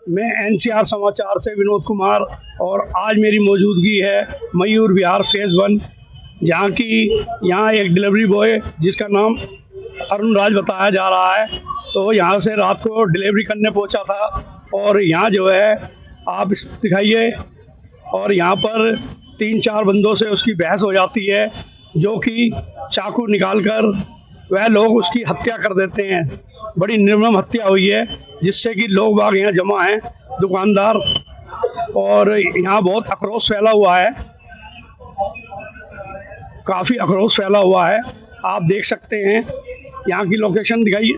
मैं एनसीआर समाचार से विनोद कुमार और आज मेरी मौजूदगी है मयूर विहार फेज़ 1, यहाँ एक डिलीवरी बॉय जिसका नाम अरुण राज बताया जा रहा है। तो यहाँ से रात को डिलीवरी करने पहुँचा था और यहाँ जो है आप दिखाइए, और यहाँ पर 3-4 बंदों से उसकी बहस हो जाती है, जो कि चाकू निकालकर वह लोग उसकी हत्या कर देते हैं। बड़ी निर्मम हत्या हुई है, जिससे कि लोग बाग यहाँ जमा हैं, दुकानदार, और यहाँ बहुत आक्रोश फैला हुआ है, काफ़ी आक्रोश फैला हुआ है। आप देख सकते हैं, यहाँ की लोकेशन दिखाइए,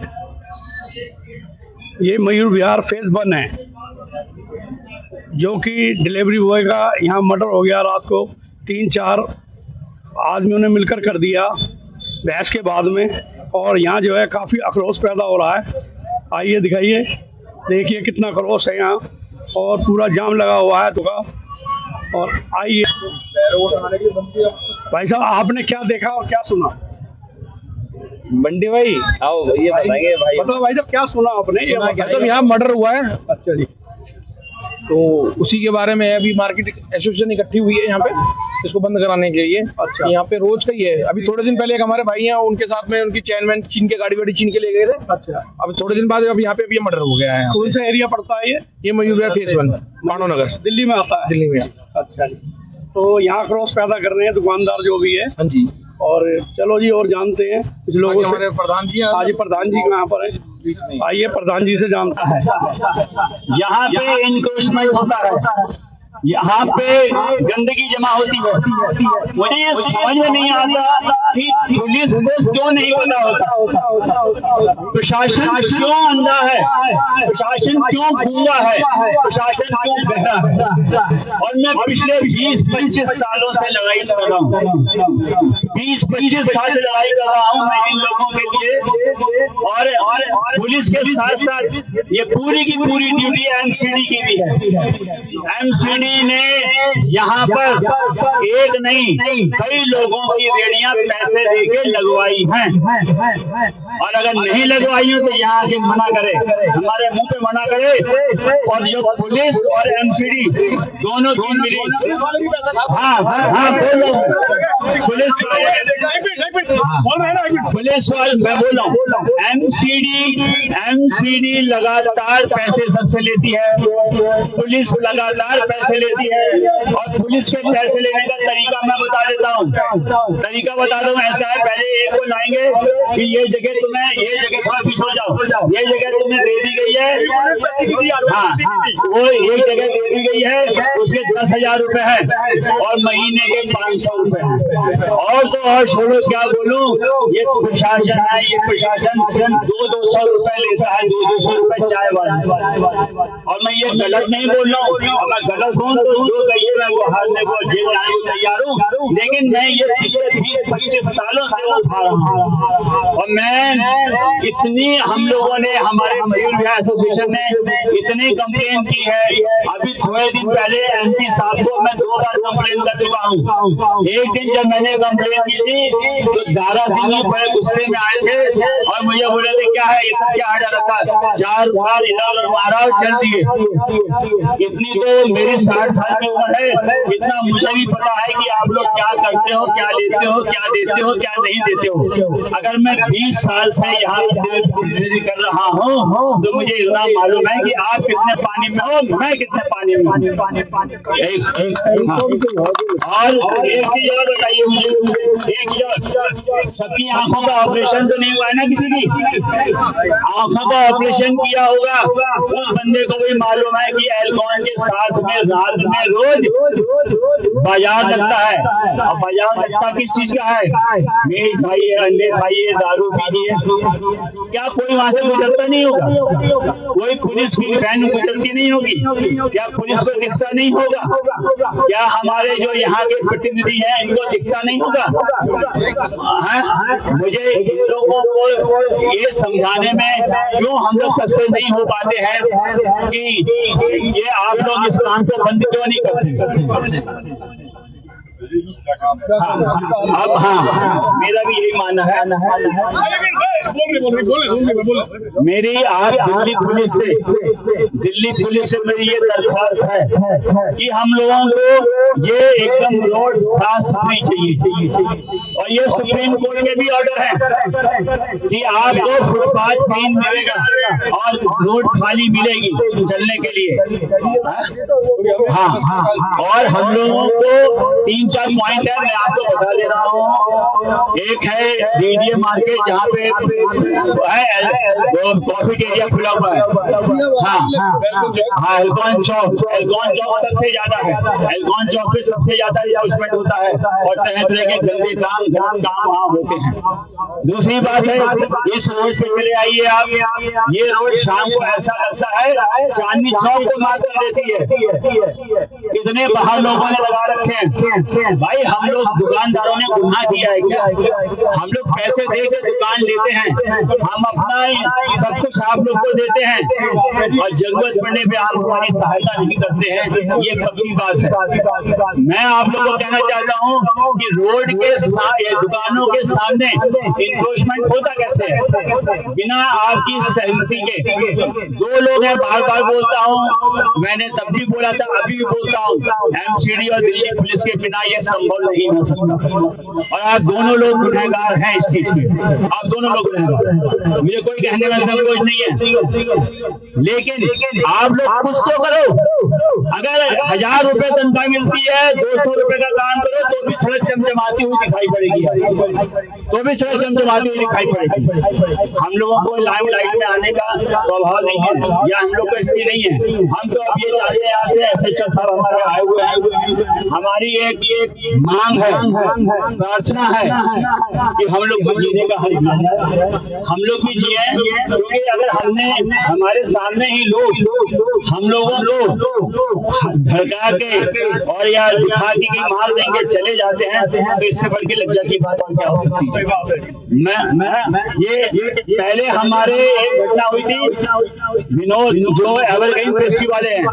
ये मयूर विहार फेज़ 1 है, जो कि डिलीवरी बॉय का यहाँ मर्डर हो गया रात को। 3-4 आदमियों ने मिलकर कर दिया बहस के बाद में, और यहाँ जो है काफ़ी आक्रोश पैदा हो रहा है। आइए दिखाइए, देखिए कितना आक्रोश है यहाँ, और पूरा जाम लगा हुआ है दुकान। और आइए भाई साहब, आपने क्या देखा और क्या सुना? बंटी भाई आओ, ये बताएंगे भाई। बताओ भाई साहब, क्या सुना आपने? मतलब यहाँ मर्डर हुआ है। अच्छा जी। तो उसी के बारे में अभी मार्केट एसोसिएशन इकट्ठी हुई है यहाँ पे, इसको बंद कराने के लिए। अच्छा। यहाँ पे रोज का ही है। अभी थोड़े दिन पहले एक हमारे भाई हैं, उनके साथ में उनकी चेयरमैन छीन के गाड़ी वाड़ी छीन के ले गए थे। अच्छा। अब थोड़े दिन बाद अब यहाँ पे भी मर्डर हो गया है। कौन सा एरिया पड़ता है ये? मयूर विहार फेज़ 1 मानव नगर, दिल्ली में आता है। दिल्ली में। अच्छा जी। तो यहाँ क्रॉस पैदा कर रहे हैं दुकानदार जो भी है। हाँ जी। और चलो जी, और जानते हैं कुछ लोगों से। हमारे प्रधान जी, आज प्रधान जी कहाँ पर है? आइए प्रधान जी से जानता है। यहाँ पे इंक्रोचमेंट होता है, यहाँ पे गंदगी जमा होती है। मुझे ये समझ में नहीं आता कि पुलिस को क्यों नहीं पता होता, प्रशासन क्यों अंधा है, प्रशासन क्यों गूंगा है, प्रशासन क्यों बहरा है। और मैं पिछले 20-25 सालों से लड़ाई कर रहा हूँ, 20-25 साल से लड़ाई कर रहा हूँ मैं इन लोगों के लिए। और पुलिस के साथ साथ ये पूरी की पूरी ड्यूटी एमसीडी की भी है। एमसीडी ने यहाँ पर एक नहीं कई लोगों की रेडियां पैसे देके लगवाई हैं, और अगर नहीं लगवाई हो तो यहाँ के मना करे, हमारे मुंह पे मना करे। और जो पुलिस और एमसीडी दोनों की मिली, हाँ बोल रहा हूँ, पुलिस वाले मैं बोल रहा हूँ, एमसीडी लगातार पैसे सबसे लेती है, पुलिस लगातार पैसे लेती है। और पुलिस के पैसे लेने का तरीका मैं बता देता हूँ, तरीका बता दूं। ऐसा है, पहले एक को लाएंगे कि ये जगह तुम्हें, ये जगह थोड़ा पीछे हो जाओ, ये जगह तुम्हें दे दी गई है। हाँ, वो एक जगह दे दी गई है, उसके 10,000 रुपए है और महीने के 500 रुपए है। और तो और छोड़ो, क्या बोलूं, ये प्रशासन है, ये प्रशासन 200 रुपए लेता है, 200 रुपए चाय वाला। और मैं ये गलत नहीं बोल रहा हूँ, और मैं गलत हूँ तो जो कहिए मैं वो हारने को जेल जाने को तैयार हूँ, लेकिन मैं ये पिछले 20-25 सालों से उठा रहा हूँ। और मैं इतनी, हम लोगों ने, हमारे मयूर विहार एसोसिएशन ने इतनी कंप्लेन की है। अभी थोड़े दिन पहले एमपी साहब को मैं 2 बार कंप्लेन कर चुका हूँ। एक दिन जब मैंने कंप्लेन की थी तो दारा सिंह बड़े गुस्से में आए थे और मुझे बोले थे क्या है, ये सब क्या हटा रखा है, 4 बार इधर मारा चल दिए। इतनी तो मेरी 60 साल की उम्र है, इतना मुझे भी पता है कि आप लोग क्या करते हो, क्या लेते हो, क्या देते हो, क्या नहीं देते हो। अगर मैं 20 साल से यहाँ कर रहा हूँ तो मुझे इतना मालूम है कि आप कितने पानी में हो, मैं कितने पानी में हूँ। और एक चीज और बताइए मुझे, एक चीज और, सबकी आंखों का ऑपरेशन तो नहीं हुआ है ना, किसी की आंखों का ऑपरेशन किया होगा उस बंदे को भी मालूम है कि एल्कोहल के साथ में रात में रोज बाजार लगता है। अब बाजार लगता किस चीज का है, मीट खाइए, अंडे खाइए, दारू पीजिए। क्या कोई वहां से गुजरता नहीं होगा? कोई पुलिस की वैन गुजरती नहीं होगी? क्या पुलिस को दिखता नहीं होगा? क्या हमारे जो यहाँ के प्रतिनिधि हैं इनको दिखता नहीं होगा? मुझे इन लोगों को ये समझाने में क्यों हम लोग सक्सेस नहीं हो पाते हैं कि ये आप लोग इस काम को बंद क्यों नहीं करते। अब हाँ, मेरा भी यही मानना है। मेरी आज दिल्ली पुलिस से मेरी ये दरख्वास्त है कि हम लोगों को ये एकदम रोड साफ सुथरी चाहिए, और ये सुप्रीम कोर्ट के भी ऑर्डर है कि आपको फुटपाथ क्लीन मिलेगा और रोड खाली मिलेगी चलने के लिए। हाँ, और हम लोगों को 3-4 पॉइंट है, मैं आपको बता दे रहा हूँ। एक है डीडीए मार्केट, जहाँ पे है कॉफी एरिया खुला हुआ है। हाँ, एल्कॉन चौक सबसे ज्यादा है। एल्कॉन चौक पे सबसे ज्यादा इन्वेस्टमेंट होता है और तरह तरह के गंदे काम वहाँ होते हैं। दूसरी बात है, इस रोड पे चले आइए आप, ये रोड शाम को ऐसा लगता है चांदनी चौक को मार कर देती है। इतने बाहर लोगों ने लगा रखे हैं। भाई, हम लोग दुकानदारों ने गुनाह किया है क्या? हम लोग पैसे दे के दुकान लेते हैं, हम अपना सब कुछ आप लोग को देते हैं और जरूरत पड़ने पे आप हमारी सहायता नहीं करते हैं, ये पक्की बात है। मैं आप लोग को कहना चाहता हूँ कि रोड के दुकानों के सामने इंक्रोचमेंट होता कैसे है बिना आपकी सहमति के? 2 लोग हैं, बार बार बोलता हूँ, मैंने तब भी बोला था, अभी भी बोलता हूँ, एमसीडी और दिल्ली पुलिस के बिना ये संभव नहीं हो सकता। और आप दोनों लोग गुनहगार हैं इस चीज में, आप दोनों लोग गुनहगार हैं, मुझे कोई कहने में संकोच नहीं है। लेकिन आप लोग कुछ तो करो। अगर 1000 रुपए तनख्वाह मिलती है, 200 रुपए का काम करो तो भी सड़क चमचमाती हुई दिखाई पड़ेगी, हम लोगों को लाइमलाइट में आने का स्वभाव नहीं है, या हम लोग को इसलिए नहीं है। हम तो अब ये चाहते हैं, आपसे एसएचओ साहब हमारे आए हुए हैं, हमारी एक मांग है, प्रार्थना है कि हम लोग को जीने का हक है, हम लोग भी जिए। क्योंकि अगर हमने हमारे सामने ही लोग हम लोगों को धड़का के और या दिखा के मार देंगे चले जाते हैं, तो इससे बढ़ के लज्जा की बात क्या हो सकती है? ये पहले हमारे एक घटना हुई थी, विनोद जो एवरग्रीन पेस्ट्री वाले हैं,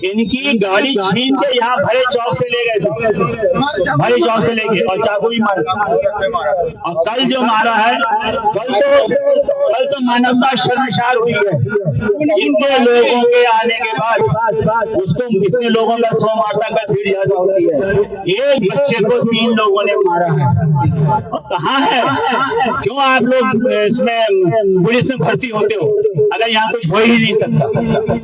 इनकी गाड़ी छीन के यहाँ भरे चौक से ले गए थे, भरे चौक से लेके, और चाकू भी मारा। और कल जो मारा है, कल तो मानवता शर्मसार हुई है। इतने लोगों के आने के बाद उसको कितने लोगों का 100 मारता का भीड़ ज्यादा होती है। एक बच्चे को 3 लोगों ने मारा है। कहाँ है? क्यों आप लोग इसमें पुलिस में भर्ती होते हो अगर यहाँ कुछ हो ही नहीं सकता?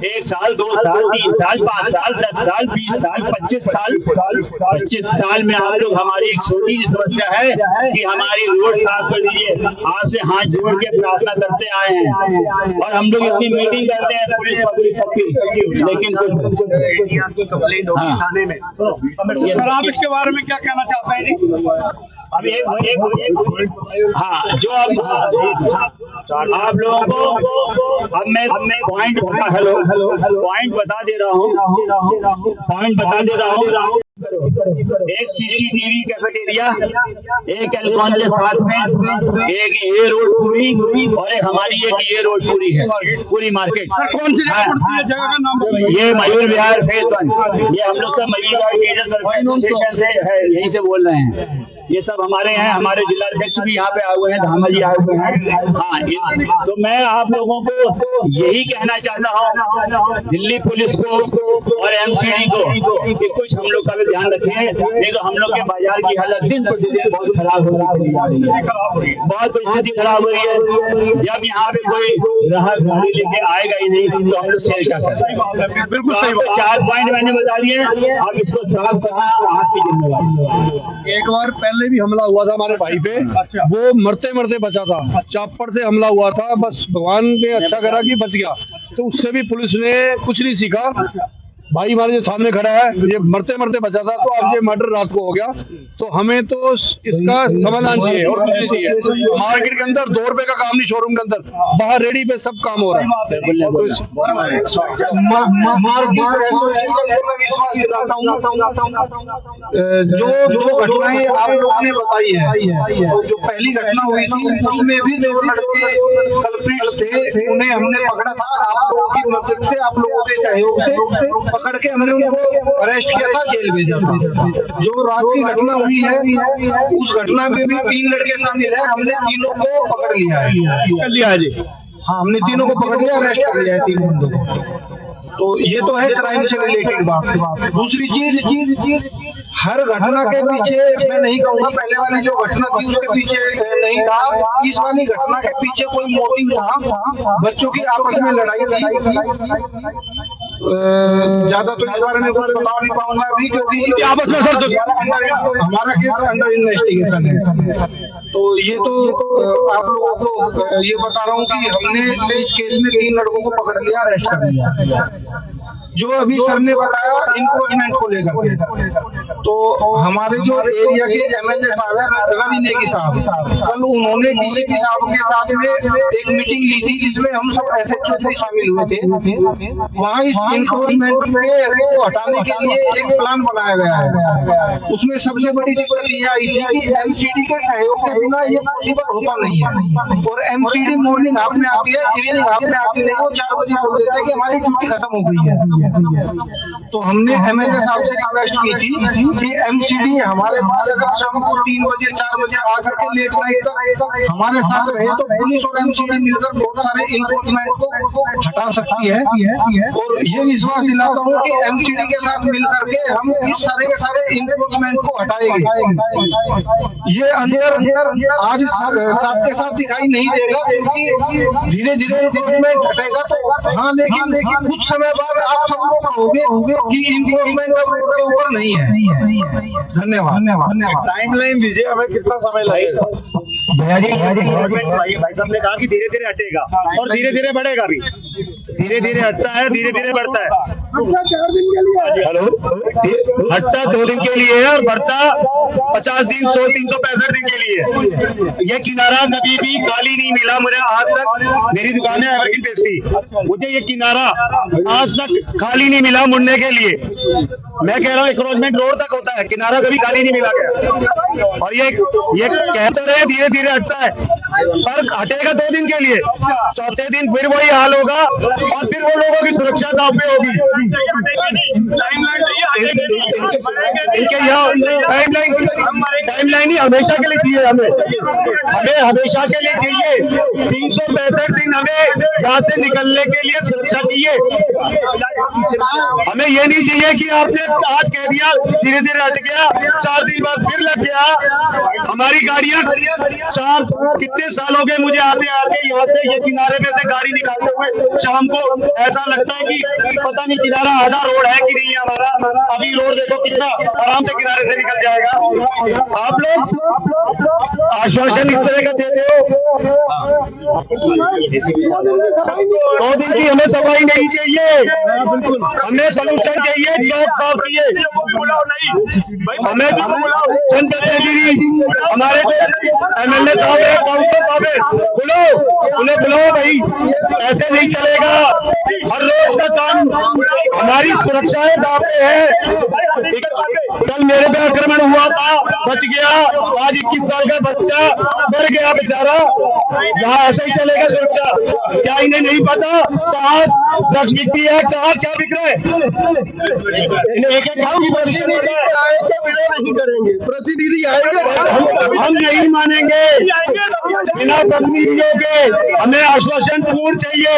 1 साल, 2 साल, 3 साल, 5 साल, 10 साल, 20 साल, 25 साल, 25 साल में आप लोग, हमारी एक छोटी समस्या है कि हमारी रोड साफ कर दीजिए। आपसे हाथ जोड़ के प्रार्थना करते आए हैं, और हम लोग इतनी मीटिंग करते हैं पुलिस सबकी, लेकिन थाने में। सर, आप इसके बारे में क्या कहना चाहते हैं जी? अभी हाँ, जो आप लोगों को अब मैं पॉइंट बता दे रहा हूँ। एक सीसीटीवी कैफेटेरिया, एक एल्कॉन के साथ में एक ये रोड पूरी, और एक हमारी एक ये रोड पूरी है, पूरी मार्केट। कौन सी जगह का नाम? ये मयूर विहार फेज 1। ये हम लोग का मयूर विहार एसोसिएशन से है, यहीं से बोल रहे हैं। ये सब हमारे हैं, हमारे जिलाध्यक्ष भी यहाँ पे आए हुए हैं, धामा जी आए हुए हैं। हाँ, तो मैं आप लोगों को यही कहना चाहता हूँ, दिल्ली पुलिस को और एमसीडी को, कि कुछ हम लोग का भी ध्यान रखें, नहीं तो हम लोग के बाजार की हालत दिन प्रतिदिन बहुत खराब हो रही है, बहुत स्थिति खराब हो रही है। जब यहाँ पे कोई राहत गाड़ी लेके आएगा ही नहीं तो हम लोग सेल क्या करें? बिल्कुल सही। 4 पॉइंट मैंने बता दिए, अब इसको साफ करना आपकी जिम्मेवारी। एक बार पहले भी हमला हुआ था हमारे भाई पे, वो मरते मरते बचा था, चापर से हमला हुआ था, बस भगवान ने अच्छा करा कि बच गया। तो उससे भी पुलिस ने कुछ नहीं सीखा। भाई हमारे जो सामने खड़ा है, ये मरते मरते बचा था, तो अब ये मर्डर रात को हो गया। तो हमें तो इसका समाधान चाहिए और कुछ नहीं चाहिए। मार्केट के अंदर 2 रुपए का काम नहीं, शोरूम के अंदर, बाहर रेडी पे सब काम हो रहा है। जो 2 घटनाएं आप लोगों ने बताई है, तो जो पहली घटना हुई थी उसमें भी जो लड़के कल्प्रिट थे उन्हें हमने पकड़ा था, आप लोगों की मदद से, आप लोगों के सहयोग से। पकड़ के हमने उनको अरेस्ट किया था, जेल भेजा था। जो रात की घटना हुई है उस घटना में भी 3 लड़के शामिल है, हमने तीनों को पकड़ लिया है जी। हाँ, हमने तीनों को पकड़ लिया, अरेस्ट कर लिया है 3 बंदों को। तो ये तो है क्राइम से रिलेटेड बात। दूसरी चीज, हर घटना के पीछे मैं नहीं कहूँगा पहले वाली जो घटना थी उसके पीछे नहीं था, इस वाली घटना के पीछे कोई मोटिव था, बच्चों की आपस में लड़ाई थी। ज्यादा तो इस बारे में कुछ बता नहीं पाऊंगा अभी, क्योंकि आपस में सर हमारा केस अंडर इन्वेस्टिगेशन है। तो ये तो आप लोगों को ये बता रहा हूँ कि हमने इस केस में 3 लड़कों को पकड़ लिया, अरेस्ट कर लिया। जो अभी सर ने बताया इन्फोर्समेंट को लेकर के, तो हमारे जो एरिया के एमएलए साहब है रवि नेगी साहब, कल उन्होंने डीसीपी साहब के साथ में एक मीटिंग ली थी जिसमें हम सब एसएचओ भी शामिल हुए थे। वहाँ इस इन्फोर्समेंट को हटाने के लिए एक प्लान बनाया गया है। उसमें सबसे बड़ी दिक्कत ये आई थी कि एमसीडी के सहयोग के बिना ये पॉसिबल होता नहीं है। और एमसीडी मॉर्निंग हाफ में आती है, इवनिंग हाफ में आती नहीं, वो 4 बजे बोल देता है कि हमारी ड्यूटी खत्म हो गई है। तो हमने एमएलए साहब से रिक्वेस्ट की थी कि एमसीडी हमारे पास अगर शाम को 3 बजे 4 बजे आकर के लेट नाइट तक हमारे साथ रहे तो पुलिस और एमसीडी मिलकर बहुत सारे इन्फोर्समेंट को हटा सकती है। और ये विश्वास दिलाता हूँ कि एमसीडी के साथ मिलकर के हम इस सारे के सारे इन्फोर्समेंट को हटाएंगे। ये अंदर आज साथ के साथ दिखाई नहीं देगा, क्योंकि धीरे धीरे इन्फोर्समेंट हटेगा। तो हाँ, लेकिन कुछ समय बाद आप सबको कहोगे कि इन्फोर्समेंट अब रोड के ऊपर नहीं है। धन्यवाद। टाइमलाइन दीजिए, हमें कितना समय लगेगा? भाई साहब ने कहा कि धीरे धीरे हटेगा और धीरे धीरे बढ़ेगा भी। धीरे धीरे हटता है, धीरे धीरे बढ़ता है। हेलो, हटता 2 दिन के लिए है और बढ़ता 50 दिन 100 365 दिन के लिए। ये किनारा कभी भी खाली नहीं मिला मुझे आज तक। मेरी दुकान है एवरग्रीन पेस्ट्री, मुझे ये किनारा आज तक खाली नहीं मिला मुड़ने के लिए। मैं कह रहा हूँ एंक्रोचमेंट रोड तक होता है, किनारा कभी खाली नहीं मिला गया। और ये कहते रहे धीरे धीरे हटता है, पर हटेगा 2 दिन के लिए, चौथे दिन फिर वही हाल होगा और फिर वो लोगों की सुरक्षा दांव पे होगी। इनके यहाँ टाइमलाइन ही हमेशा के लिए चाहिए, हमें हमेशा के लिए चाहिए। 365 दिन हमें यहाँ से निकलने के लिए सुरक्षा चाहिए। हमें ये नहीं चाहिए कि आपने आज कह दिया धीरे धीरे हट गया, 4 दिन बाद फिर लग गया। हमारी गाड़ियां 4 कितने साल हो गए मुझे आते आते यहाँ से ये किनारे में से गाड़ी निकालते हुए शाम को ऐसा लगता है कि पता नहीं किनारा आधा रोड है कि नहीं है हमारा। अभी रोड देखो कितना आराम से किनारे से निकल जाएगा। आप लोग आश्वासन इस तरह का देते हो, 2 दिन की हमें सफाई नहीं चाहिए, हमें सोल्यूशन चाहिए, जॉब साफ चाहिए। हमें हमारे जो एमएलए साहब है, काउंसिलर साहब है, उन्हें बुलाओ भाई, ऐसे नहीं चलेगा। हर रोज का काम, हमारी सुरक्षाएं दांव पे है। कल मेरे पे आक्रमण हुआ था, बच गया, आज 21 साल का बच्चा मर गया बेचारा। यहाँ ऐसे ही चलेगा सुरक्षा? क्या इन्हें नहीं पता कहाँ ड्रग्स बिकती है, कहाँ क्या बिक रहा है? इन्हें एक प्रतिनिधि आएंगे, हम नहीं मानेंगे बिना प्रतिनिधियों के। हमें आश्वासन पूर्ण चाहिए।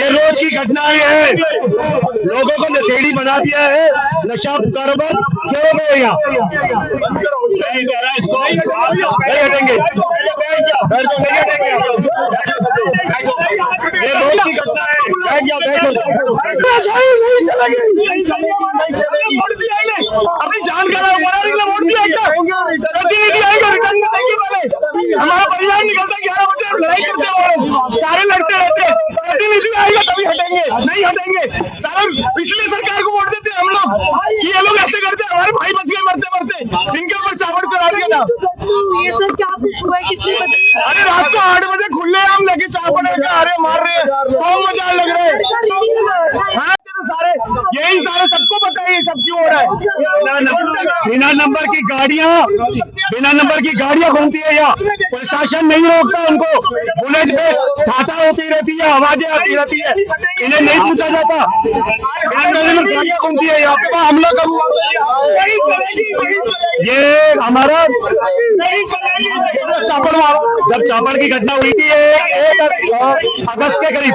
ये रोज की घटनाएं हैं, लोगों को नशेड़ी बना दिया है, नशा कारोबार क्यों गए यहाँ? नहीं हटेंगे, ये रोज की घटना है। अपनी जान का वोट दिया क्या? प्रतिनिधि आएगा रिटर्न देंगे पहले। हमारा परिणाम निकलता 11 बजे, लड़ाई करते हैं, सारे लड़ते रहते हैं। प्रतिनिधि आएगा तभी हटेंगे, नहीं हटेंगे। सारा पिछली सरकार को वोट देते हम लोग, ये लोग ऐसे करते हैं। हमारे भाई बच गए मरते मरते, इनके ऊपर चावल करा दिया था। ये सब क्या कुछ हुआ है, किसने बताया? अरे रात को 8 बजे खुले आम लेके चावल अरे मार रहे हैं, 100 मजा लग रहे हैं। सारे यही सारे सबको पता है ये सब क्यों हो रहा है। बिना नंबर की गाड़ियां बिना नंबर की गाड़ियां घूमती है यहाँ, प्रशासन नहीं रोकता उनको। बुलेट पे छाछा होती रहती है, आवाजें आती रहती है, इन्हें नहीं पूछा जाता। बिना नंबर की गाड़ियां घूमती है यहाँ पे, हमला करूंगा। ये हमारा चापड़ मारा, जब चापड़ की घटना हुई थी 1 अगस्त के करीब,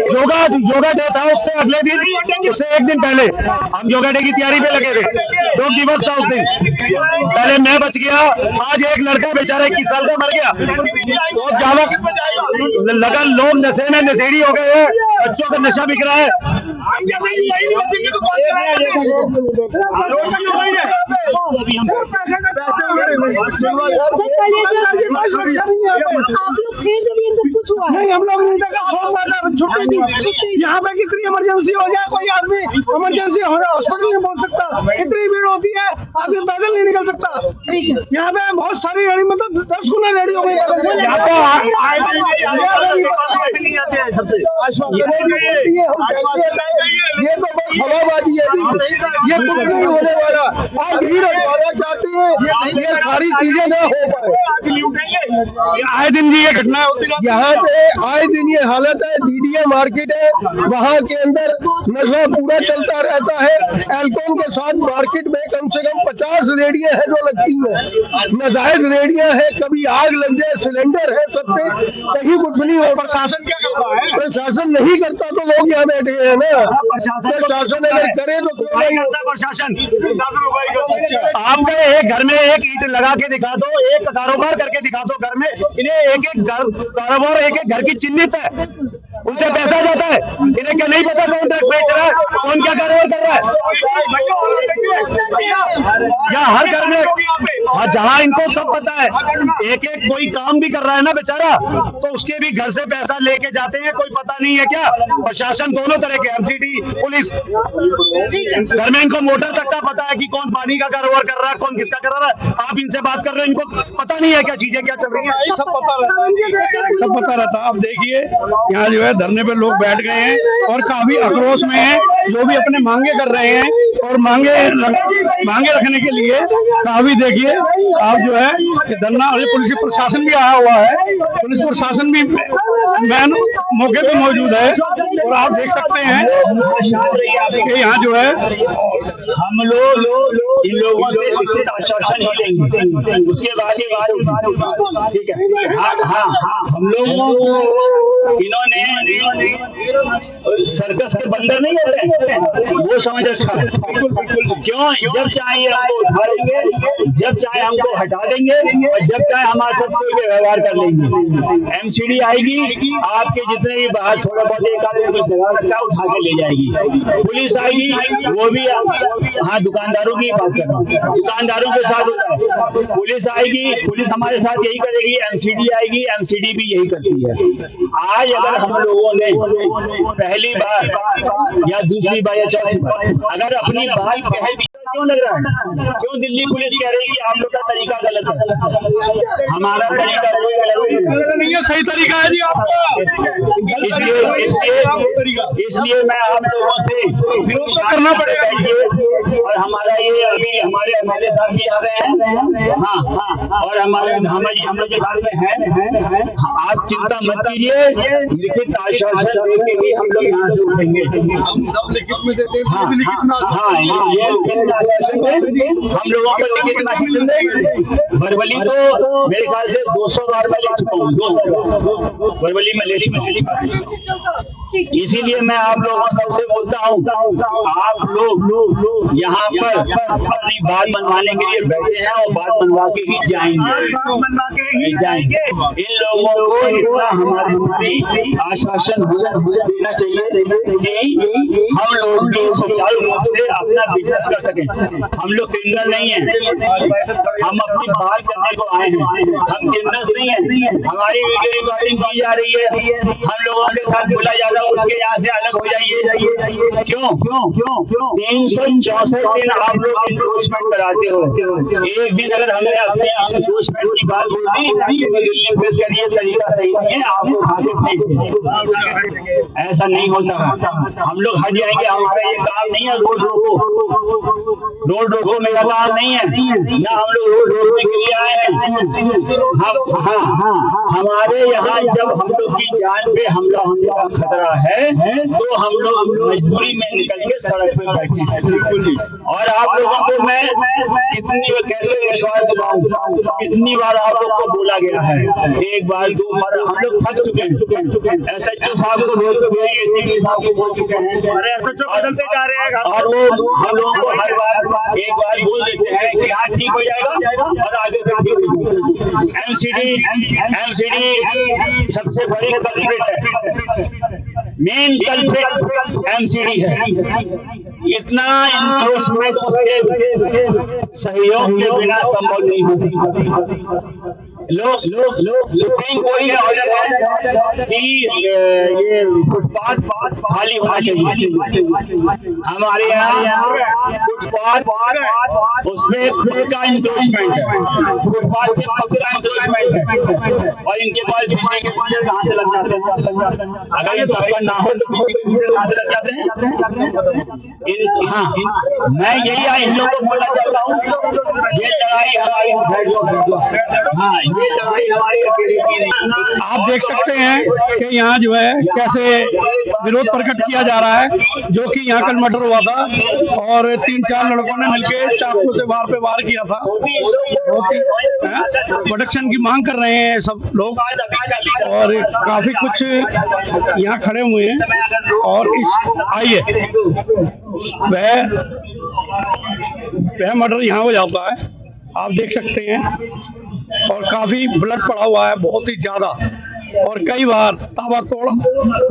योगा डे था, उससे अगले दिन, उससे 1 दिन पहले हम योगा डे की तैयारी पे लगे थे। योग दिवस था उस दिन, पहले मैं बच गया। आज एक लड़का बेचारा 21 साल का मर गया। बहुत ज्यादा लगा, लोग नशे में नशेड़ी हो गए हैं, बच्चों का नशा बिक रहा है। नहीं, हम लोग नहीं देखा, छुट्टी थी। यहाँ पे कितनी इमरजेंसी हो जाए, कोई आदमी इमरजेंसी हॉस्पिटल नहीं पहुँच सकता, इतनी भीड़ होती है, आदमी पैदल नहीं निकल सकता। यहाँ पे बहुत सारी रेडी, मतलब 10 गुना रेडी हो गई। ये तो बस हवाबाजी है, ये कुछ नहीं होने वाला। आप भीड़ हटवाना चाहते हैं, ये सारी चीजें न हो पाए। आए दिन जी ये घटना होती है यहाँ पे, आए दिन ये हालत है। डीडीए मार्केट है, वहाँ के अंदर नशा पूरा चलता रहता है। एल्कोहल के साथ मार्केट में कम से कम 50 रेडियां हैं जो लगती है, नाजायज रेडियां हैं। कभी आग लग जाए, सिलेंडर है सबसे, कहीं कुछ नहीं हो। प्रशासन क्या करता है? प्रशासन नहीं करता तो लोग यहाँ बैठे हैं ना। प्रशासन अगर करे तो क्यों नहीं करता प्रशासन? आप गए एक घर में एक ईंट लगा के दिखा दो, एक कारोबार करके दिखा दो घर में, इन्हें एक कारोबार, एक घर की चिन्हित है, उनसे पैसा जाता है। इन्हें क्या नहीं पता कौन ड्रग बेच रहा है, कौन क्या कारोबार कर रहा है? या हर घर में, हाँ, जहाँ इनको सब पता है, एक कोई काम भी कर रहा है ना बेचारा, तो उसके भी घर से पैसा लेके जाते हैं। कोई पता नहीं है क्या? प्रशासन दोनों तरह के, एमसीडी, पुलिस, घर में इनको मोटर तक का पता है कि कौन पानी का कारोबार कर रहा है, कौन किसका कर रहा है। आप इनसे बात कर रहे हैं, इनको पता नहीं है क्या चीजें क्या चल रही है? सब पता रहता। आप देखिए यहाँ जो है धरने पे लोग बैठ गए हैं और काफी आक्रोश में हैं, जो भी अपने मांगे कर रहे हैं। और मांगे रखने के लिए काफी, देखिए आप जो है धरना, पुलिस प्रशासन भी आया हुआ है, पुलिस प्रशासन भी मैन मौके पे मौजूद है। और आप देख सकते हैं कि यहाँ जो है हम लोग इन लोगों से लिखित आश्वासन ही लेंगे, उसके बाद ही ठीक है। हाँ, हम लोगों को इन्होंने सर्कस के बंदर नहीं होते, वो समझ रखा है। क्यों? जब चाहे हमको उठा लेंगे, जब चाहे हमको हटा देंगे, और जब चाहे हमारे साथ कोई व्यवहार कर लेंगे। एमसीडी आएगी, आपके जितने भी बाहर थोड़ा बहुत एक आदमी कुछ लगा रखा उठा के ले जाएगी। पुलिस आएगी, वो भी, हाँ, दुकानदारों की बात कर रहा हूँ, दुकानदारों के साथ होता है। पुलिस आएगी, पुलिस हमारे साथ यही करेगी। एमसीडी आएगी, एमसीडी भी यही करती है। आज अगर हम लोगों ने पहली बार या दूसरी बार या चौथी बार अगर अपनी बात कह दी, क्यों लग रहा है? क्यों दिल्ली पुलिस कह रही है कि आप लोग का तरीका गलत है? हमारा तरीका कोई गलत नहीं है, सही तरीका है जी आपका। इसलिए मैं आप लोगों से विरोध करना पड़ेगा। और हमारा ये अभी हमारे एमएलए साहब भी आ रहे हैं, हाँ, और हमारे हम लोग के साथ में है। आप चिंता मत कीजिए, लिखित आश्वासन देके ही हम लोग यहाँ से उठेंगे। हम सब लिखित में देते हैं, हम लोगों को लिखित आश्वासन देंगे। बरवली तो मेरे ख्याल से 200 बार मैं लिख चुका हूँ, 200 बार बरवली में ले चुका हूँ। इसीलिए मैं आप लोगों सबसे बोलता हूँ, आप लोग यहाँ पर अपनी बात मनवाने के लिए बैठे हैं और बात मनवा के ही जाएंगे। इन लोगों को इतना हमारी आश्वासन देना चाहिए कि हम लोग भी सुचारू रूप से अपना बिजनेस कर सकें। हम लोग क्रिमिनल नहीं है, हम अपनी बात करने को आए हैं, हम क्रिमिनल नहीं है। हमारी वीडियो रिकॉर्डिंग की जा रही है, हम लोगों के साथ बोला जा रहा है उनके यहाँ से अलग हो जाइए। क्यों 364 दिन आप लोग एनक्रोचमेंट कराते हो। एक दिन अगर हमने अपने एनक्रोचमेंट की बात बोल दी तो दिल्ली पुलिस का ये तरीका सही नहीं है, आपको भागे फेंक। ऐसा नहीं होता। हम लोग हट जाएंगे, हमारा ये काम नहीं है रोड रोको। रोड रोको मेरा काम नहीं है, ना हम लोग रोड रोकने के लिए आए हैं। हमारे यहाँ जब हम लोग की जान पे हमला होने का खतरा है तो हम लोग मजबूरी में निकल के सड़क पे बैठे हैं। और आप लोगों को मैं कैसे विश्वास दिलाऊं, कितनी बार आप लोग को बोला गया है, एक बार दो बार हम लोग थक चुके हैं। SHO साहब को बोल चुके हैं, ACP साहब को बोल चुके हैं, SHO बदलते जा रहे हैं और वो हम लोगों को हर बार एक बार बोल देते हैं कि हाँ ठीक हो जाएगा और आगे से ठीक हो जाएगा। MCD सबसे बड़ी कल्प्रिट है, मेन कल्प्रिट MCD है। इतना इंक्रोचमेंट उसके सहयोग के बिना संभव नहीं हो सकता। सुप्रीम कोर्ट ने ऑर्डर है कि ये फुटपाथ खाली होना चाहिए। हमारे यहाँ फुटपाथ उसमें पक्का इंक्रोचमेंट है, फुटपाथ पे पक्का इंक्रोचमेंट है और इनके पास बिजली के मीटर कहाँ से लग जाते हैं? अगर ये सबका ना हो तो बिजली के मीटर कहाँ से लग जाते हैं? हाँ, मैं यही इन लोगों को बोलना चाहता हूँ, ये लड़ाई हमारी, हाँ ये लड़ाई हमारी अकेले की नहीं। आप देख सकते हैं कि यहाँ जो है कैसे विरोध प्रकट किया जा रहा है, जो कि यहाँ कल मर्डर हुआ था और 3-4 लड़कों ने मिलकर चाकू से वार किया था। प्रोटेक्शन की मांग कर रहे हैं सब लोग और काफी कुछ यहाँ खड़े हुए हैं। और इस आइए वह मर्डर यहाँ हो जाता है, आप देख सकते हैं। और काफी ब्लड पड़ा हुआ है, बहुत ही ज्यादा, और कई बार ताबड़तोड़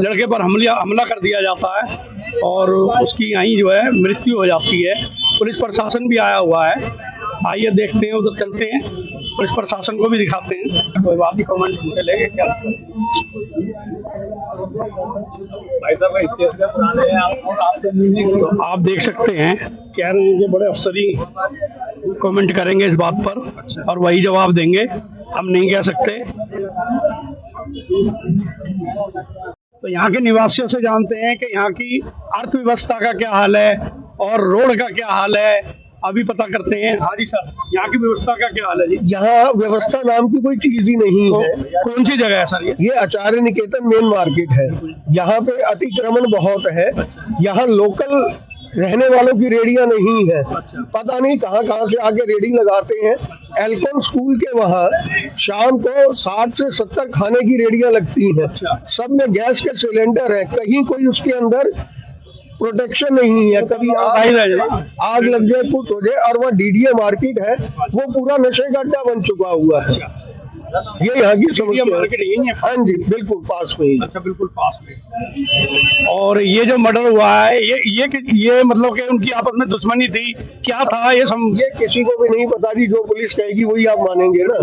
लड़के पर हमला कर दिया जाता है और उसकी यहीं जो है मृत्यु हो जाती है। पुलिस प्रशासन भी आया हुआ है, आइए देखते हैं, उधर चलते हैं, पुलिस प्रशासन को भी दिखाते हैं। कोई बात नहीं, कमेंट लेंगे क्या? तो आप देख सकते हैं, कह रहे हैं कि बड़े अफसरी कमेंट करेंगे इस बात पर और वही जवाब देंगे, हम नहीं कह सकते। तो यहाँ के निवासियों से जानते हैं कि यहाँ की अर्थव्यवस्था का क्या हाल है और रोड का क्या हाल है, अभी पता करते हैं। हाँ जी सर, यहाँ की व्यवस्था का क्या हाल है जी? यहाँ व्यवस्था नाम की कोई चीज ही नहीं है। कौन सी जगह है सर ये आचार्य निकेतन मेन मार्केट है। यहाँ पे अतिक्रमण बहुत है, यहाँ लोकल रहने वालों की रेडियां नहीं है, पता नहीं कहाँ से आके रेडी लगाते हैं। एल्कोन स्कूल के वहाँ शाम को 60 से 70 खाने की रेडियां लगती हैं, सब में गैस के सिलेंडर है, कहीं कोई उसके अंदर प्रोटेक्शन नहीं है, कभी आग लग जाए, कुछ हो जाए। और वह DDA मार्केट है, वो पूरा नशे का अड्डा बन चुका हुआ है। ये यहाँ की समस्या है। हाँ जी, बिल्कुल पास में ही। अच्छा, बिल्कुल पास में। और ये जो मर्डर हुआ है, ये मतलब कि उनकी आपस में दुश्मनी थी, क्या था ये किसी को भी नहीं पता जी, जो पुलिस कहेगी वही आप मानेंगे ना,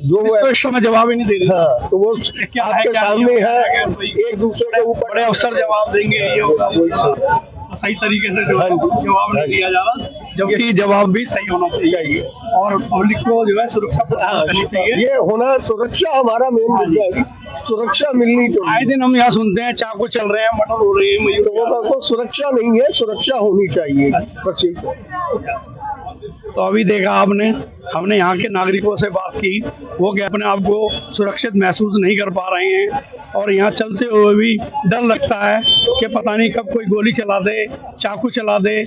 जो वो तो इसका मैं जवाब ही नहीं दे रही। हाँ, तो वो आपके सामने है, एक दूसरे के ऊपर बड़े अफसर जवाब देंगे, ये होगा सही तरीके से जवाब नहीं दिया जा रहा, जबकि जवाब भी सही होना चाहिए और पब्लिक को जो है सुरक्षा प्रदान करनी चाहिए। ये होना, सुरक्षा हमारा मेन मुद्दा है, सुरक्षा मिलनी चाहिए। आए दिन हम यहाँ सुनते हैं चाकू चल रहे हैं, मर्डर हो रही है, तो सुरक्षा नहीं है, सुरक्षा होनी चाहिए, बस यही। तो अभी देखा आपने, हमने यहाँ के नागरिकों से बात की, वो क्या अपने आप को सुरक्षित महसूस नहीं कर पा रहे हैं और यहाँ चलते हुए भी डर लगता है कि पता नहीं कब कोई गोली चला दे, चाकू चला दे,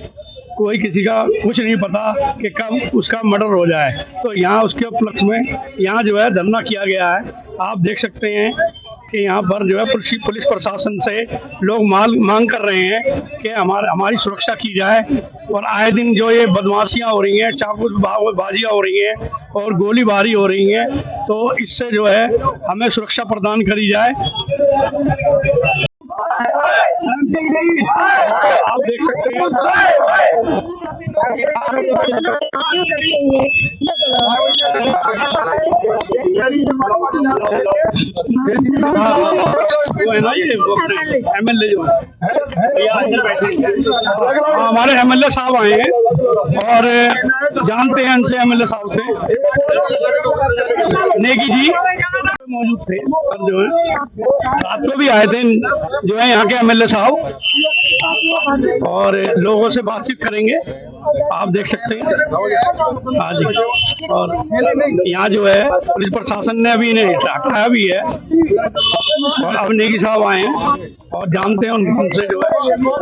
कोई किसी का कुछ नहीं पता कि कब उसका मर्डर हो जाए। तो यहाँ उसके उपलक्ष्य में यहाँ जो है धरना किया गया है। आप देख सकते हैं कि यहाँ पर जो है पुलिस प्रशासन से लोग मांग कर रहे हैं कि हमारी सुरक्षा की जाए और आए दिन जो ये बदमाशियाँ हो रही हैं, चाकू बाजियाँ हो रही हैं और गोलीबारी हो रही हैं, तो इससे जो है हमें सुरक्षा प्रदान करी जाए। आप देख सकते हैं वो है ना, ये MLA जो है, हमारे MLA साहब आए हैं और जानते हैं इनसे, MLA साहब से नेगी जी मौजूद थे सर, जो है रात को भी आए थे जो है यहाँ के MLA साहब, और लोगों से बातचीत करेंगे आप देख सकते हैं। हाँ जी, और यहाँ जो है पुलिस प्रशासन ने अभी इन्हें हटाया भी है और अब नेगी साहब आए हैं और जानते हैं उनसे जो है नेगी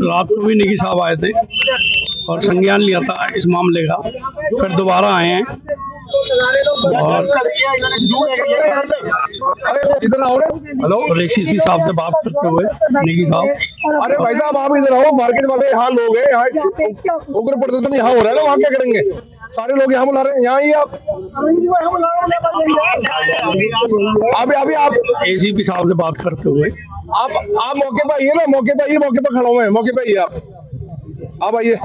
रात को भी नेगी साहब आए थे और संज्ञान लिया था इस मामले का, फिर दोबारा आए हैं और इधर आओ। हेलो, और एसीपी साहब से बात करते हुए नेगी साहब, अरे भाई साहब आप इधर आओ। मार्केट वाले यहाँ लोग हैं, यहाँ उग्र प्रदर्शन यहाँ हो रहा है ना, वहाँ क्या करेंगे? सारे लोग यहाँ बुला रहे हैं, यहाँ ही आप अभी आप एसीपी साहब से बात करते हुए आप मौके पर आइए ना, मौके पर खड़ा हुए हैं, मौके पर आइए आप आइए।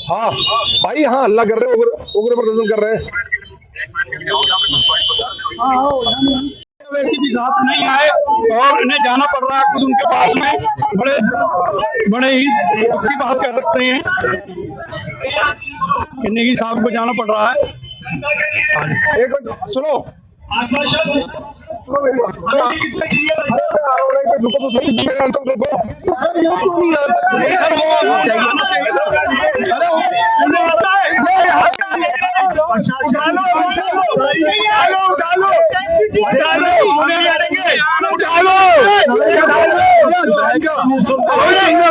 हाँ भाई, हाँ हल्ला कर रहे हैं, उग्र प्रदर्शन कर रहे हैं। एसीपी साहब नहीं आए और इन्हें जाना पड़ रहा है खुद उनके पास में। बड़े ही की बात कर सकते हैं कि नेगी साहब को जाना पड़ रहा है। एक मिनट सुनो, रुको तो सही,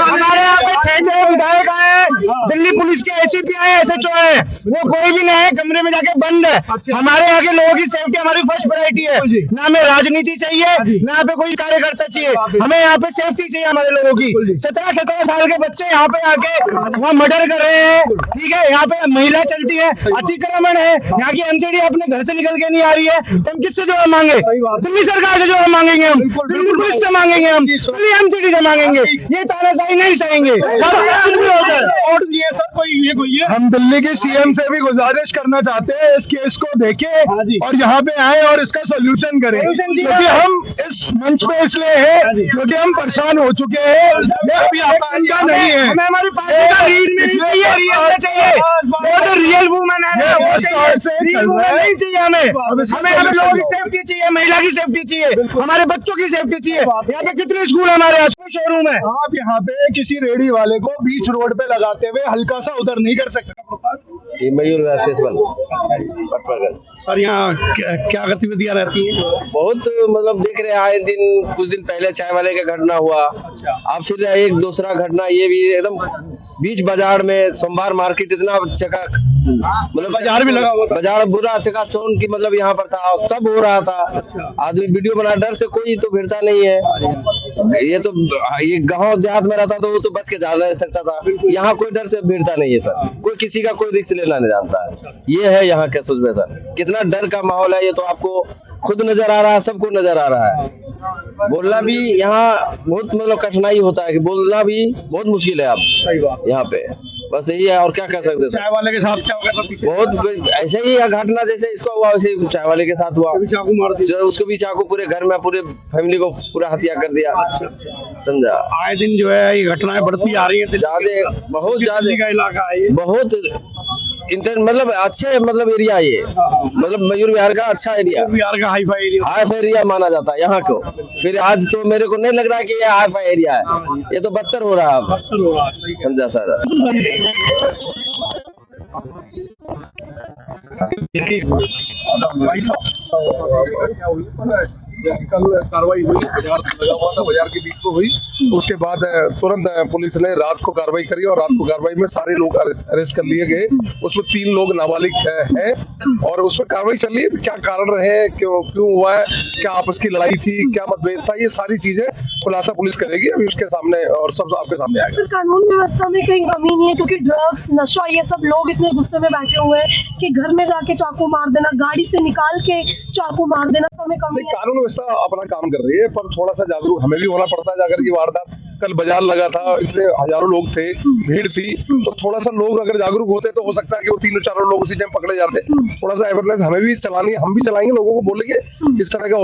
हमारे यहाँ पे 6 विधायक आए, दिल्ली पुलिस के एसीपी आए, एसएचओ है, वो कोई भी नहीं है, कमरे में जाके बंद है। हमारे यहाँ के लोगों की सेफ्टी हमारी फर्स्ट प्रायोरिटी है। ना हमें राजनीति चाहिए, ना यहाँ पे कोई कार्यकर्ता चाहिए, हमें यहाँ पे सेफ्टी चाहिए हमारे लोगों की। 17 साल के बच्चे यहाँ पे आके वहाँ मर्डर कर रहे हैं, ठीक है, यहाँ पे महिला चलती है, अतिक्रमण है, यहाँ की एमसीडी अपने घर से निकल के नहीं आ रही है, तो हम किससे जवाब मांगे? दिल्ली सरकार से जवाब मांगेंगे, हम दिल्ली पुलिस से मांगेंगे, हम दिल्ली एमसीडी से मांगेंगे। ये तानाशाही नहीं सहेंगे। हम दिल्ली के सीएम से भी गुजारिश करना चाहते हैं इस केस को देखें और यहाँ पे आए और इसका सोल्यूशन करें, क्योंकि हम इस मंच पे इसलिए हैं क्योंकि हम परेशान हो चुके हैं। ये अभी आतंक का नहीं है, हमें हमारी पार्टी का लीड नहीं चाहिए, वो तो रियल वुमन है, नहीं चाहिए हमें लोगों की सेफ्टी चाहिए, महिला की सेफ्टी चाहिए, हमारे बच्चों की सेफ्टी चाहिए। यहाँ पे कितने स्कूल हमारे शोरूम है, आप यहाँ पे किसी रेडी वाले को बीच रोड पे लगाते हुए हल्का सा उधर नहीं कर सकते। मयूर सर यहाँ क्या गतिविधियाँ रहती हैं? बहुत मतलब देख रहे हैं आए दिन, कुछ दिन पहले चाय वाले का घटना हुआ, अब फिर एक दूसरा घटना, ये भी एकदम बीच बाजार में सोमवार मार्केट इतना चका, मतलब बाजार भी लगा हुआ था, बाजार बुरा चकाचौंध की मतलब यहाँ पर था, तब हो रहा था। आदमी वीडियो बना, डर से कोई तो भिड़ता नहीं है। ये गाँव देहात में रहता तो वो तो बच के जा रह सकता था, यहाँ कोई डर से भिड़ता नहीं है सर, कोई किसी का कोई रिस्क लेना नहीं जानता है। ये है यहाँ के सुबह सर, कितना डर का माहौल है, ये तो आपको खुद नजर आ रहा है, सबको नजर आ रहा है। बोलना भी यहाँ बहुत मतलब कठिनाई होता है, कि बोलना भी बहुत मुश्किल है आप यहाँ पे, बस यही है, और क्या कर सकते हैं। चाय वाले के साथ क्या होगा? बहुत ऐसे ही घटना जैसे इसको हुआ वैसे चाय वाले के साथ हुआ, चाकू मार दिया, उसको भी चाकू, पूरे घर में पूरे फैमिली को पूरा हत्या कर दिया। समझा, आए दिन जो है ये घटनाएं बढ़ती आ रही है, ज्यादा बहुत ज्यादा का इलाका है ये, बहुत मतलब अच्छे मतलब एरिया, ये मतलब मयूर विहार का अच्छा एरिया, बिहार का hi fi area, hi fi area माना जाता है यहाँ को। फिर आज तो मेरे को नहीं लग रहा कि ये हाई फाई एरिया है, ये तो बदतर हो रहा है। समझा सर, जैसे कल कार्रवाई हुई, बाजार से लगा हुआ था, बाजार के बीच को हुई, उसके बाद तुरंत पुलिस ने रात को कार्रवाई करी और रात को कार्रवाई में सारे लोग अरेस्ट कर लिए गए। उसमें 3 लोग नाबालिग हैं और उसमें कार्रवाई चल रही है। क्या कारण रहे, क्यों हुआ है, क्या आपस की लड़ाई थी, क्या मतभेद था, ये सारी चीजें खुलासा पुलिस करेगी अभी उसके सामने, और सब आपके सामने आएगा। कानून व्यवस्था में कहीं कमी नहीं है, क्योंकि ड्रग्स, नशा, ये सब लोग इतने गुस्से में बैठे हुए हैं कि घर में जाके चाकू मार देना, गाड़ी से निकाल के चाकू मार देना, तो हमें कमी है। कानून व्यवस्था अपना काम कर रही है, पर थोड़ा सा जागरूक हमें भी होना पड़ता है। अगर ये वारदात, कल बाजार लगा था, इतने हजारों लोग थे, भीड़ थी, तो थोड़ा सा लोग अगर जागरूक होते तो हो सकता है कि वो 3-4 लोग उसी टाइम पकड़े जाते। थोड़ा सा अवेयरनेस हमें भी चलानी है, हम भी चलाएंगे, लोगों को बोलेंगे इस तरह का